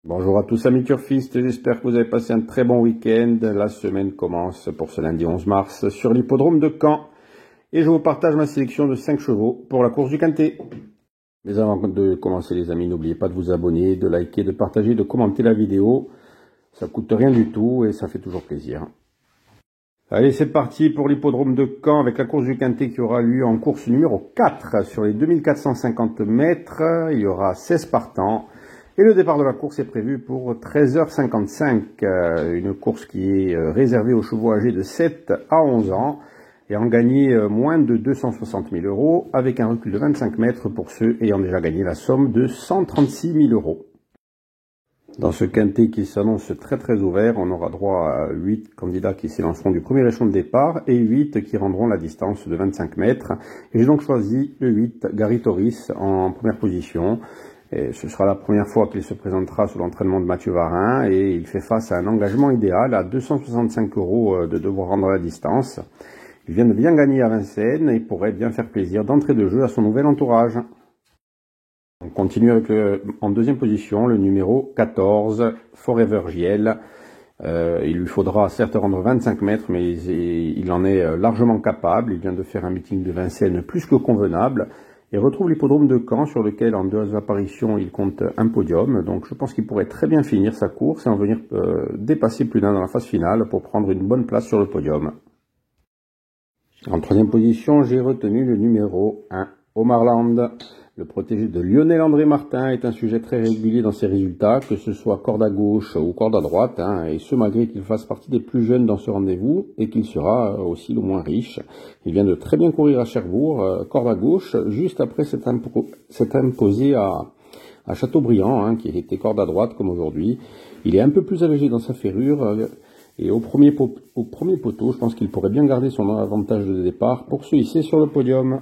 Bonjour à tous amis turfistes, j'espère que vous avez passé un très bon week-end. La semaine commence pour ce lundi 11 mars sur l'hippodrome de Caen. Et je vous partage ma sélection de 5 chevaux pour la course du Quintet. Mais avant de commencer les amis, n'oubliez pas de vous abonner, de liker, de partager, de commenter la vidéo. Ça coûte rien du tout et ça fait toujours plaisir. Allez, c'est parti pour l'hippodrome de Caen avec la course du Quintet qui aura lieu en course numéro 4 sur les 2450 mètres. Il y aura 16 partants. Et le départ de la course est prévu pour 13h55, une course qui est réservée aux chevaux âgés de 7 à 11 ans et en gagné moins de 260 000 euros avec un recul de 25 mètres pour ceux ayant déjà gagné la somme de 136 000 euros. Dans ce quintet qui s'annonce très ouvert, on aura droit à 8 candidats qui s'élanceront du premier échelon de départ et 8 qui rendront la distance de 25 mètres. Et j'ai donc choisi le 8, Gary Toris, en première position. Et ce sera la première fois qu'il se présentera sous l'entraînement de Mathieu Varin et il fait face à un engagement idéal à 265 euros de devoir rendre la distance. Il vient de bien gagner à Vincennes et pourrait bien faire plaisir d'entrée de jeu à son nouvel entourage. On continue avec en deuxième position le numéro 14, Forever JL. Il lui faudra certes rendre 25 mètres, mais il en est largement capable. Il vient de faire un meeting de Vincennes plus que convenable et retrouve l'hippodrome de Caen sur lequel en 2 apparitions il compte un podium. Donc je pense qu'il pourrait très bien finir sa course et en venir dépasser plus d'un dans la phase finale pour prendre une bonne place sur le podium. En troisième position, j'ai retenu le numéro 1, Omarland. Le protégé de Lionel André Martin est un sujet très régulier dans ses résultats, que ce soit corde à gauche ou corde à droite, et ce malgré qu'il fasse partie des plus jeunes dans ce rendez-vous et qu'il sera aussi le moins riche. Il vient de très bien courir à Cherbourg, corde à gauche, juste après s'être imposé à Châteaubriand, qui était corde à droite comme aujourd'hui. Il est un peu plus allégé dans sa ferrure, et au premier poteau, je pense qu'il pourrait bien garder son avantage de départ pour se hisser sur le podium.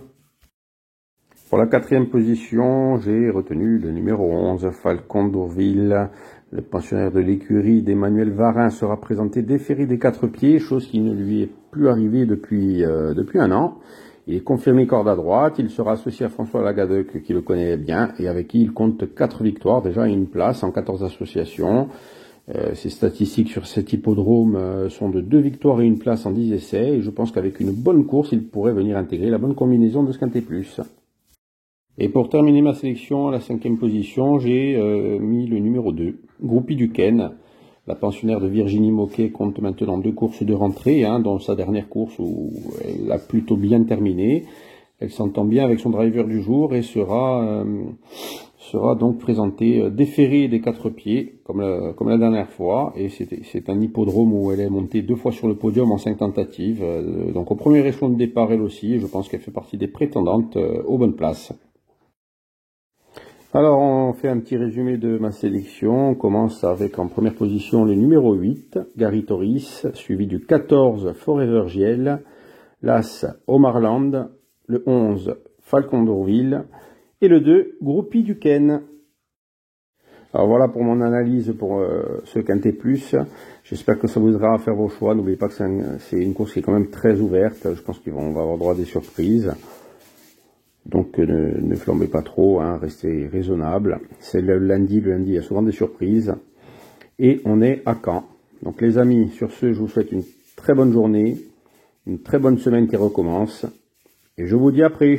Pour la quatrième position, j'ai retenu le numéro 11, Falcon d'Orville. Le pensionnaire de l'écurie d'Emmanuel Varin sera présenté déféré des 4 pieds, chose qui ne lui est plus arrivée depuis un an. Il est confirmé corde à droite, il sera associé à François Lagadec qui le connaît bien et avec qui il compte 4 victoires, déjà une place en 14 associations. Ses statistiques sur cet hippodrome sont de 2 victoires et une place en 10 essais et je pense qu'avec une bonne course, il pourrait venir intégrer la bonne combinaison de ce Quintet Plus. Et pour terminer ma sélection, à la 5e position, j'ai mis le numéro 2, Groupie du Ken. La pensionnaire de Virginie Moquet compte maintenant 2 courses de rentrée, dont sa dernière course où elle a plutôt bien terminé. Elle s'entend bien avec son driver du jour et sera donc présentée déférée des 4 pieds, comme la dernière fois. Et c'est un hippodrome où elle est montée 2 fois sur le podium en 5 tentatives. Donc au premier échelon de départ, elle aussi, je pense qu'elle fait partie des prétendantes aux bonnes places. Alors, on fait un petit résumé de ma sélection. On commence avec en première position le numéro 8, Gary Toris, suivi du 14, Forever JL, l'As, Omarland, le 11, Falcon d'Orville, et le 2, Groupie du Ken. Alors voilà pour mon analyse pour ce Quintet Plus. J'espère que ça vous aidera à faire vos choix. N'oubliez pas que c'est une course qui est quand même très ouverte. Je pense qu'on va avoir droit à des surprises. Donc ne flambez pas trop, restez raisonnable. C'est le lundi il y a souvent des surprises. Et on est à Caen. Donc les amis, sur ce, je vous souhaite une très bonne journée, une très bonne semaine qui recommence. Et je vous dis à après.